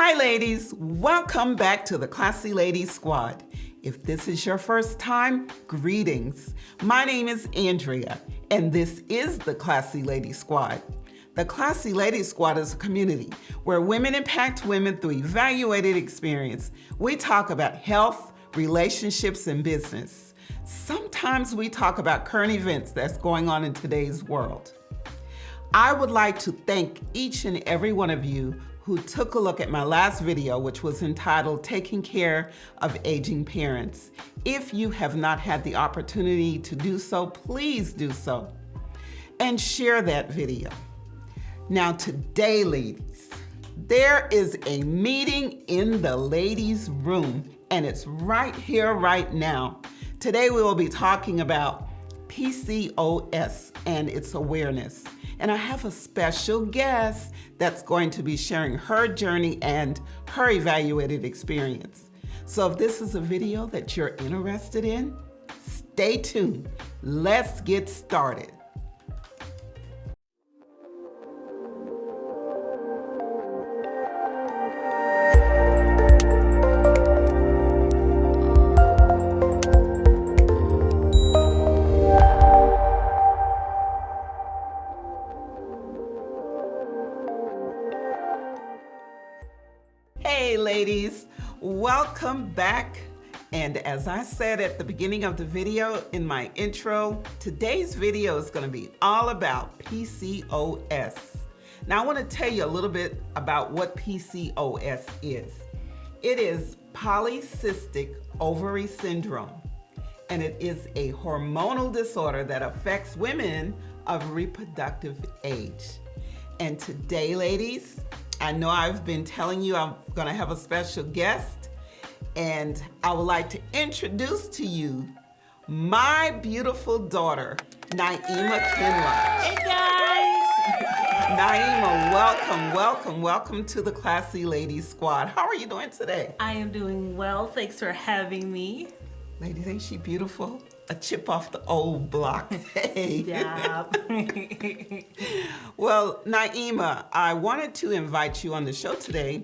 Hi ladies, welcome back to the Classy Ladies Squad. If this is your first time, greetings. My name is Andrea, and this is the Classy Ladies Squad. The Classy Ladies Squad is a community where women impact women through evaluated experience. We talk about health, relationships, and business. Sometimes we talk about current events that's going on in today's world. I would like to thank each and every one of you who took a look at my last video, which was entitled Taking Care of Aging Parents. If you have not had the opportunity to do so, please do so and share that video. Now today, ladies, there is a meeting in the ladies' room, and it's right here, right now. Today we will be talking about PCOS and its awareness. And I have a special guest that's going to be sharing her journey and her evaluated experience. So if this is a video that you're interested in, stay tuned. Let's get started. Hey ladies, welcome back. And as I said at the beginning of the video in my intro, today's video is going to be all about PCOS. Now I want to tell you a little bit about what PCOS is. It is polycystic ovary syndrome, and it is a hormonal disorder that affects women of reproductive age. And today, ladies, I know I've been telling you I'm gonna have a special guest, and I would like to introduce to you my beautiful daughter, Naima Kinlaw. Hey guys! Naima, welcome to the Classy Ladies Squad. How are you doing today? I am doing well, thanks for having me. Ladies, ain't she beautiful? A chip off the old block. Hey. Stop. Well, Naima, I wanted to invite you on the show today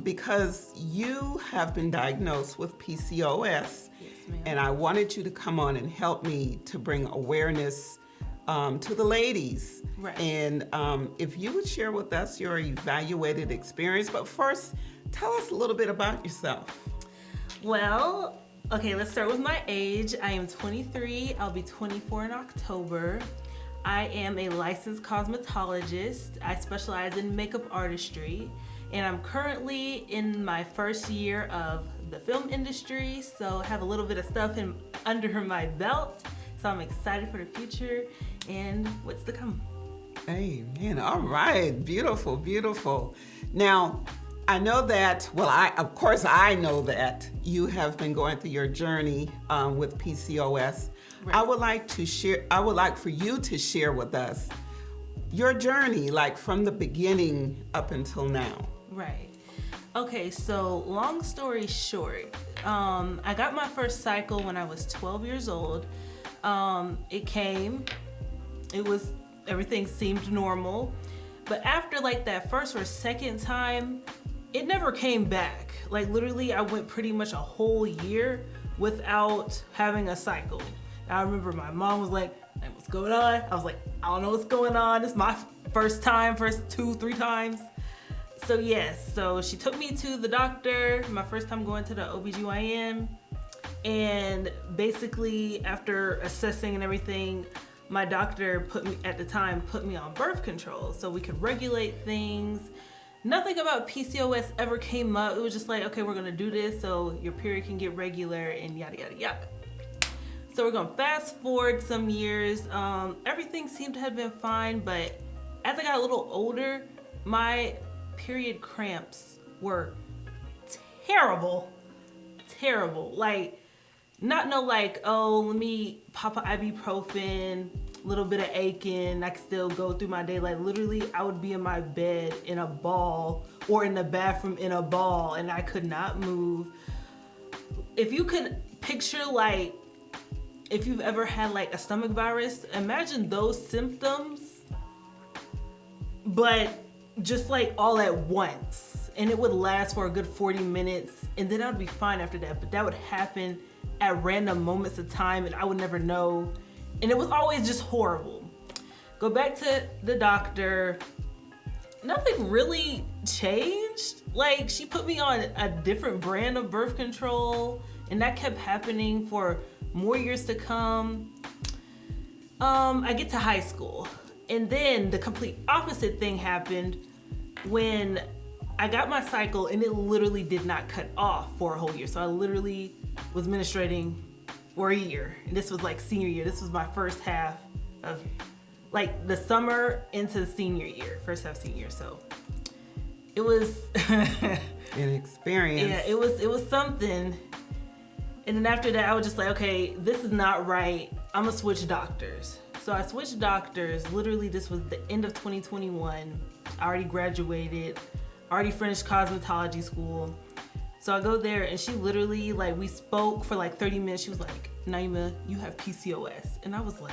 because you have been diagnosed with PCOS. Yes, ma'am. And I wanted you to come on and help me to bring awareness to the ladies. Right. And if you would share with us your evaluated experience, but first, tell us a little bit about yourself. Well, okay, let's start with my age. I am 23, I'll be 24 in October. I am a licensed cosmetologist. I specialize in makeup artistry, and I'm currently in my first year of the film industry, so I have a little bit of stuff under my belt. So I'm excited for the future and what's to come. Amen. All right. Beautiful, beautiful. Now, I know that, well, I know that you have been going through your journey with PCOS. Right. I would like for you to share with us your journey, like from the beginning up until now. Right. Okay, so long story short, I got my first cycle when I was 12 years old. It came, everything seemed normal. But after like that first or second time, it never came back. Like literally I went pretty much a whole year without having a cycle. I remember my mom was like, hey, what's going on? I was like, I don't know what's going on. It's my first 2-3 times. So yes, so she took me to the doctor, my first time going to the OBGYN. And basically after assessing and everything, my doctor put me on birth control so we could regulate things. Nothing about PCOS ever came up. It was just like, okay, we're gonna do this so your period can get regular and yada, yada, yada. So we're gonna fast forward some years. Everything seemed to have been fine, but as I got a little older, my period cramps were terrible. Like, not no like, oh, let me pop an ibuprofen, little bit of aching, I can still go through my day. Like literally I would be in my bed in a ball or in the bathroom in a ball and I could not move. If you could picture like, if you've ever had like a stomach virus, imagine those symptoms, but just like all at once. and it would last for a good 40 minutes, and then I'd be fine after that. But that would happen at random moments of time, and I would never know. And it was always just horrible. Go back to the doctor. Nothing really changed. Like, she put me on a different brand of birth control, and that kept happening for more years to come. I get to high school, and then the complete opposite thing happened when I got my cycle, and it literally did not cut off for a whole year. So I literally was menstruating for a year, and this was like senior year. This was my first half of like the summer into the senior year, first half senior year. So it was an experience. Yeah, it was something. And then after that, I was just like, okay, this is not right. I'm gonna switch doctors. So I switched doctors. Literally, this was the end of 2021. I already graduated, already finished cosmetology school. So I go there, and she literally, like, we spoke for like 30 minutes. She was like, Naima, you have PCOS. And I was like,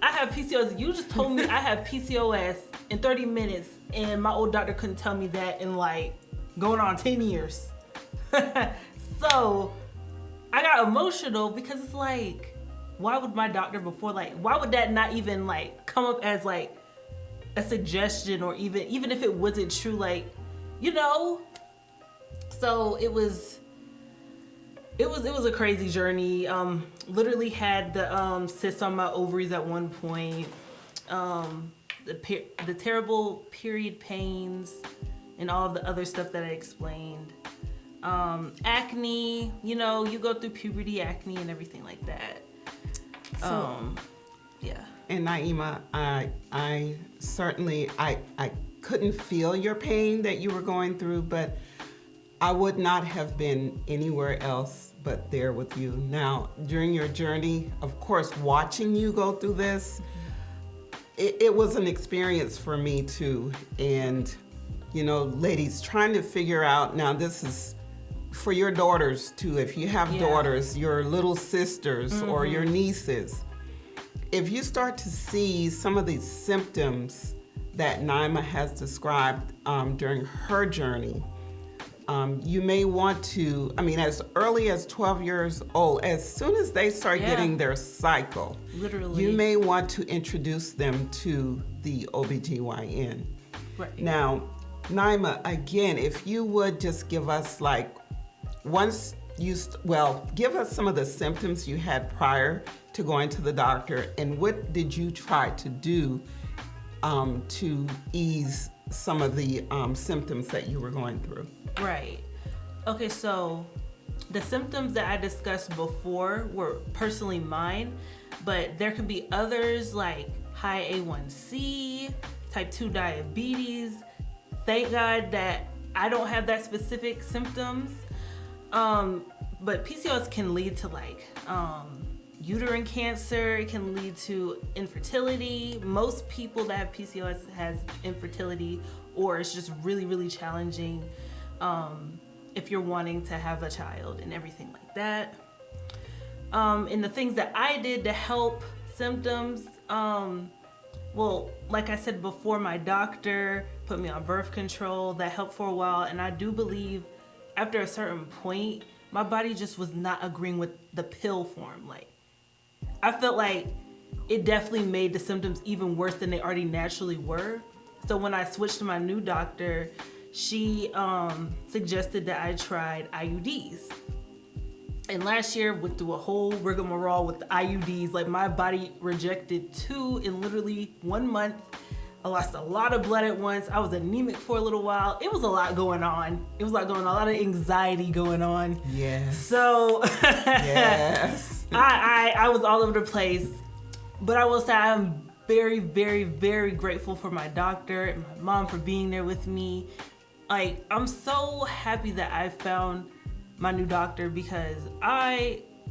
I have PCOS. You just told me I have PCOS in 30 minutes, and my old doctor couldn't tell me that in like going on 10 years. So I got emotional because it's like, why would my doctor before, like, why would that not even like come up as like a suggestion, or even if it wasn't true, like, you know? So it was a crazy journey. Literally had the cysts on my ovaries at one point. The terrible period pains and all of the other stuff that I explained. Acne, you know, you go through puberty acne and everything like that. Yeah. And Naima, I certainly couldn't feel your pain that you were going through, but I would not have been anywhere else but there with you. Now, during your journey, of course, watching you go through this, it was an experience for me too. And, you know, ladies, trying to figure out, now this is for your daughters too. If you have daughters, your little sisters or your nieces, if you start to see some of these symptoms that Naima has described during her journey, you may want to, I mean, as early as 12 years old, as soon as they start getting their cycle, literally, you may want to introduce them to the OBGYN. Right. Now, Naima, again, if you would just give us like, give us some of the symptoms you had prior to going to the doctor, and what did you try to do to ease some of the symptoms that you were going through? Right. Okay, so the symptoms that I discussed before were personally mine, but there could be others like high A1C, type 2 diabetes. Thank God that I don't have that specific symptoms. But PCOS can lead to like uterine cancer. It can lead to infertility. Most people that have PCOS has infertility, or it's just really, really challenging if you're wanting to have a child and everything like that. And the things that I did to help symptoms, well, like I said before, my doctor put me on birth control. That helped for a while, and I do believe after a certain point, my body just was not agreeing with the pill form. Like, I felt like it definitely made the symptoms even worse than they already naturally were. So when I switched to my new doctor, she suggested that I tried IUDs. And last year, went through a whole rigmarole with the IUDs. Like, my body rejected 2 in literally 1 month. I lost a lot of blood at once. I was anemic for a little while. It was a lot going on. A lot of anxiety going on. Yes. So yes. I was all over the place. But I will say I'm very, very, very grateful for my doctor and my mom for being there with me. Like, I'm so happy that I found my new doctor, because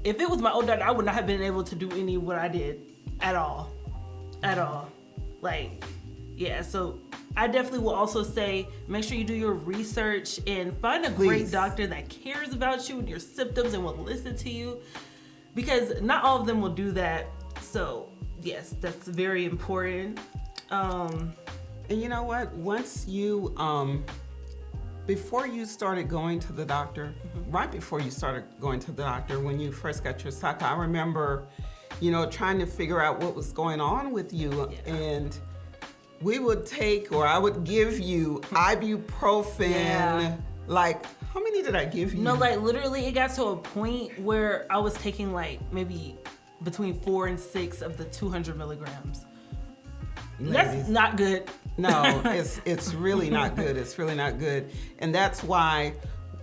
if it was my old doctor, I would not have been able to do any of what I did at all. Like, yeah, so I definitely will also say, make sure you do your research and find a great doctor that cares about you and your symptoms and will listen to you, because not all of them will do that. So yes, that's very important. And you know what? Once you, before you started going to the doctor, right before you started going to the doctor, when you first got your cycle, I remember, trying to figure out what was going on with you. Yeah. And we would take, or I would give you ibuprofen. Yeah. Like, how many did I give you? No, like literally it got to a point where I was taking like maybe between 4 and 6 of the 200 milligrams. Ladies. That's not good. No, it's really not good. It's really not good. And that's why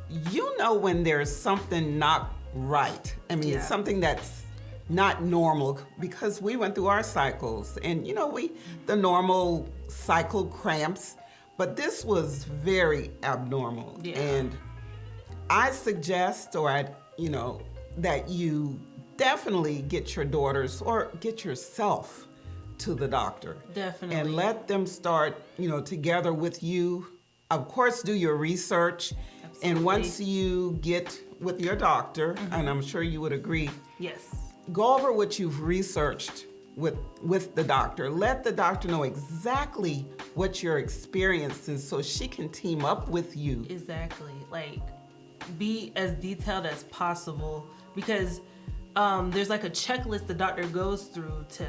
when there's something not right. I mean, Yeah. something that's not normal, because we went through our cycles and the normal cycle cramps, but this was very abnormal. Yeah. And I suggest that you definitely get your daughters or get yourself to the doctor. Definitely. And let them start, together with you. Of course, do your research. Absolutely. And once you get with your doctor, and I'm sure you would agree, Yes. go over what you've researched with the doctor. Let the doctor know exactly what you're experiencing so she can team up with you. Exactly. Like, be as detailed as possible, because there's like a checklist the doctor goes through to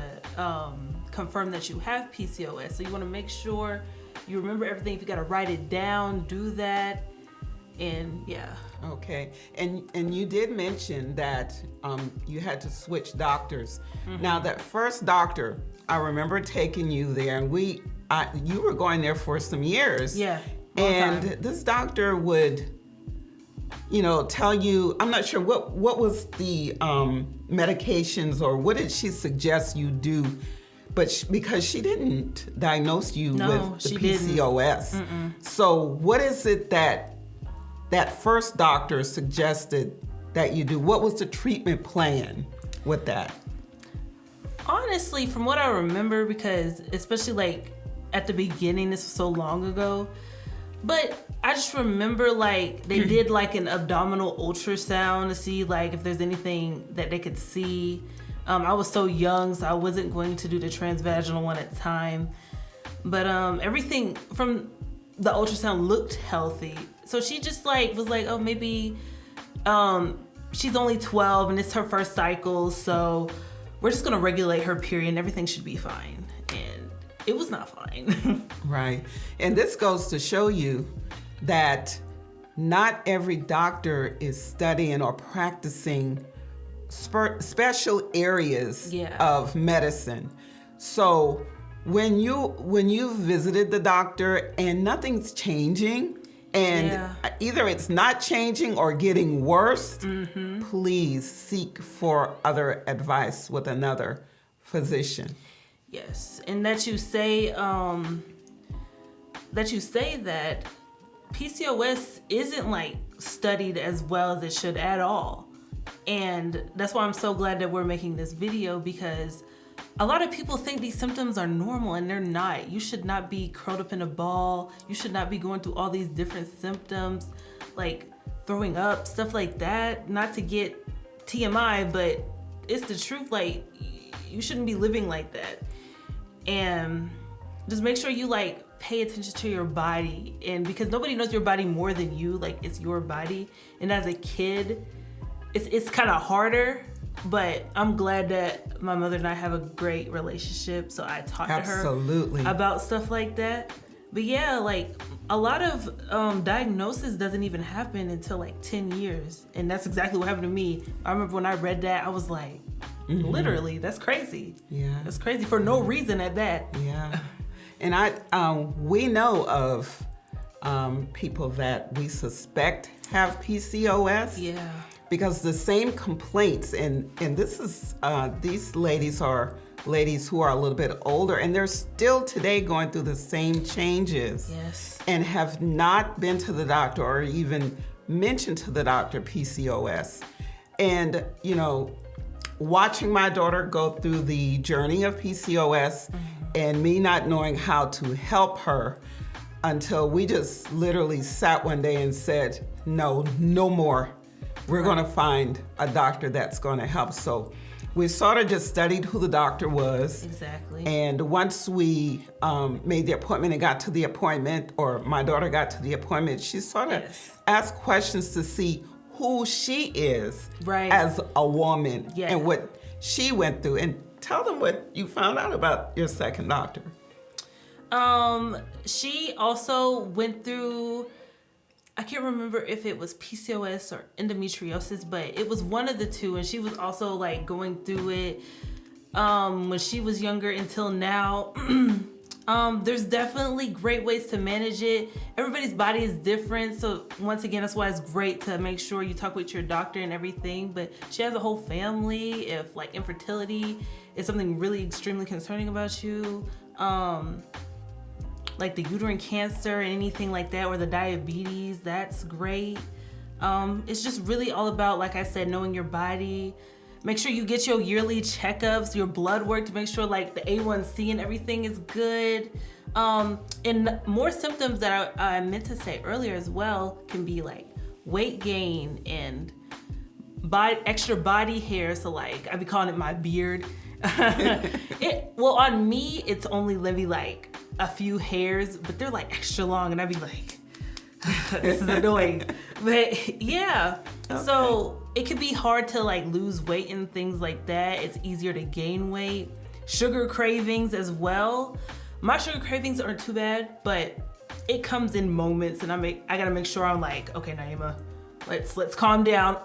confirm that you have PCOS. So you want to make sure you remember everything. If you got to write it down, do that. And yeah. Okay. And you did mention that you had to switch doctors. Now, that first doctor, I remember taking you there, and you were going there for some years. Yeah. And time. this doctor would tell you, I'm not sure what was the medications, or what did she suggest you do, but because she didn't diagnose you with the PCOS. So what is it that first doctor suggested that you do? What was the treatment plan with that? Honestly, from what I remember, because especially like at the beginning, this was so long ago, but I just remember like they did like an abdominal ultrasound to see like if there's anything that they could see. I was so young, so I wasn't going to do the transvaginal one at the time. But everything from the ultrasound looked healthy. So she just like was like, oh, maybe she's only 12 and it's her first cycle, so we're just gonna regulate her period and everything should be fine. And it was not fine. Right. And this goes to show you that not every doctor is studying or practicing special areas of medicine. So when you visited the doctor and nothing's changing, and either it's not changing or getting worse, please seek for other advice with another physician. Yes, and that you say that PCOS isn't like studied as well as it should at all. And that's why I'm so glad that we're making this video, because a lot of people think these symptoms are normal and they're not. You should not be curled up in a ball. You should not be going through all these different symptoms, like throwing up, stuff like that. Not to get TMI, but it's the truth. Like, you shouldn't be living like that. And just make sure you like pay attention to your body. And because nobody knows your body more than you, like it's your body. And as a kid, it's kind of harder, but I'm glad that my mother and I have a great relationship. So I talked to her about stuff like that. But yeah, like a lot of diagnosis doesn't even happen until like 10 years. And that's exactly what happened to me. I remember when I read that, I was like, literally, that's crazy. Yeah. That's crazy for no reason at that. Yeah. And we know of people that we suspect have PCOS. Yeah. Because the same complaints, and this is, these ladies are ladies who are a little bit older, and they're still today going through the same changes. Yes. And have not been to the doctor or even mentioned to the doctor PCOS. And, watching my daughter go through the journey of PCOS and me not knowing how to help her until we just literally sat one day and said, no more. We're going to find a doctor that's going to help. So we sort of just studied who the doctor was. Exactly. And once we made the appointment and got to the appointment, or my daughter got to the appointment, she sort of asked questions to see who she is as a woman and what she went through. And tell them what you found out about your second doctor. She also went through, I can't remember if it was PCOS or endometriosis, but it was one of the two. And she was also like going through it when she was younger until now. There's definitely great ways to manage it. Everybody's body is different. So once again, that's why it's great to make sure you talk with your doctor and everything. But she has a whole family. If like infertility is something really extremely concerning about you, like the uterine cancer and anything like that, or the diabetes, that's great. It's just really all about, like I said, knowing your body. Make sure you get your yearly checkups, your blood work to make sure like the A1C and everything is good. And more symptoms that I meant to say earlier as well can be like weight gain and extra body hair. So like, I be calling it my beard. Well, on me, it's only maybe like a few hairs, but they're like extra long, and I'd be like, this is annoying. But yeah, so it could be hard to like lose weight and things like that. It's easier to gain weight. Sugar cravings as well. My sugar cravings aren't too bad, but it comes in moments, and I gotta make sure I'm like, okay, Naima, let's calm down.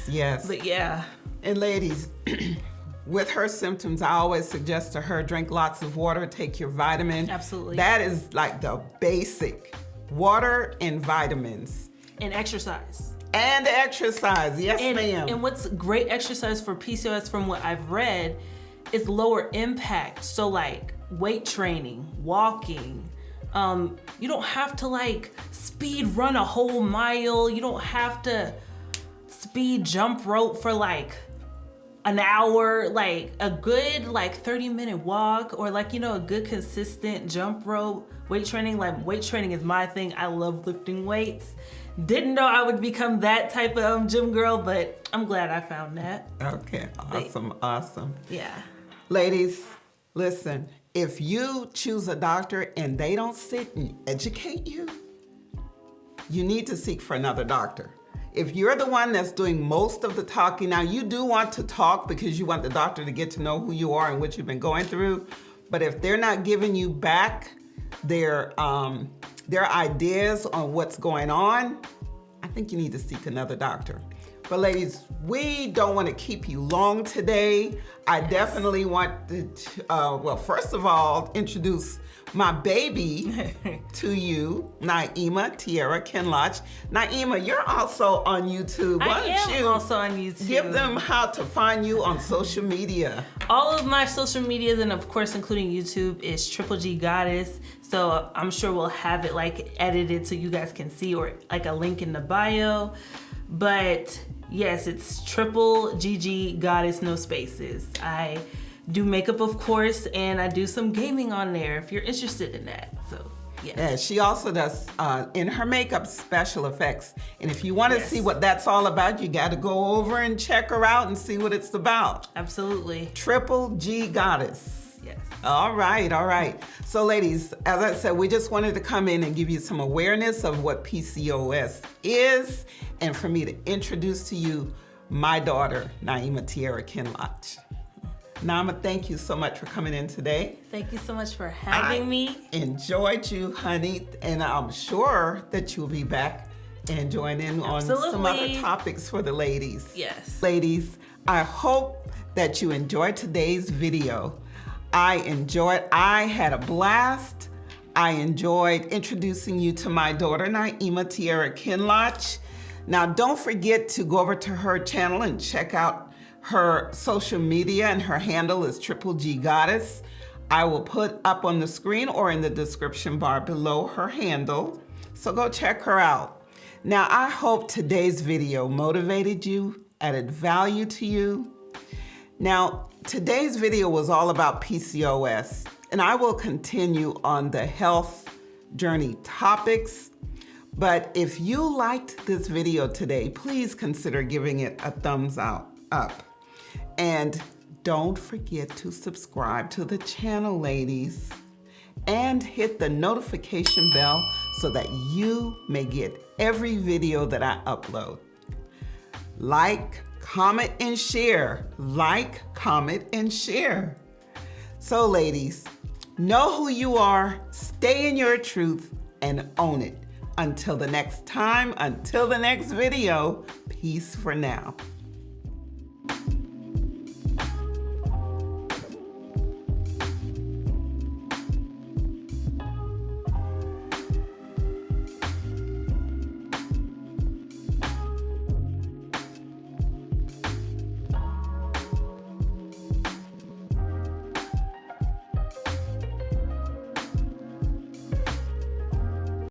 Yes. But yeah. And ladies, with her symptoms, I always suggest to her, drink lots of water, take your vitamin. Absolutely. That is like the basic. Water and vitamins. And exercise. And exercise, yes ma'am. And what's great exercise for PCOS from what I've read is lower impact. So like weight training, walking. You don't have to like speed run a whole mile. You don't have to speed jump rope for like an hour. Like a good like 30-minute walk, or like, a good consistent jump rope. Weight training, like weight training is my thing. I love lifting weights. Didn't know I would become that type of gym girl, but I'm glad I found that. Okay, awesome. Yeah. Ladies, listen, if you choose a doctor and they don't sit and educate you, you need to seek for another doctor. If you're the one that's doing most of the talking, now you do want to talk because you want the doctor to get to know who you are and what you've been going through, but if they're not giving you back their ideas on what's going on, I think you need to seek another doctor. But ladies, we don't want to keep you long today. I definitely want to, first of all, introduce my baby to you, Naima Tierra Kinloch. Naima, you're also on YouTube. I am also on YouTube. Give them how to find you on social media. All of my social medias, and of course including YouTube, is Triple G Goddess. So I'm sure we'll have it like edited so you guys can see, or like a link in the bio. But yes, it's Triple GG Goddess, no spaces. I do makeup, of course, and I do some gaming on there if you're interested in that. So yeah, she also does in her makeup special effects. And if you want to see what that's all about, you got to go over and check her out and see what it's about. Absolutely. Triple G Goddess. Yes. All right. So ladies, as I said, we just wanted to come in and give you some awareness of what PCOS is, and for me to introduce to you my daughter, Naima Tierra Kinloch. Naima, thank you so much for coming in today. Thank you so much for having me. Enjoyed you, honey, and I'm sure that you'll be back and join in on some other topics for the ladies. Yes. Ladies, I hope that you enjoyed today's video. I had a blast. I enjoyed introducing you to my daughter, Naima Tierra Kinloch. Now, don't forget to go over to her channel and check out her social media, and her handle is Triple G Goddess. I will put up on the screen or in the description bar below her handle, so go check her out. Now, I hope today's video motivated you, added value to you. Now, today's video was all about PCOS, and I will continue on the health journey topics. But if you liked this video today, please consider giving it a thumbs up. And don't forget to subscribe to the channel, ladies, and hit the notification bell so that you may get every video that I upload. Like, comment, and share. Like, comment, and share. So ladies, know who you are, stay in your truth, and own it. Until the next time, until the next video, peace for now.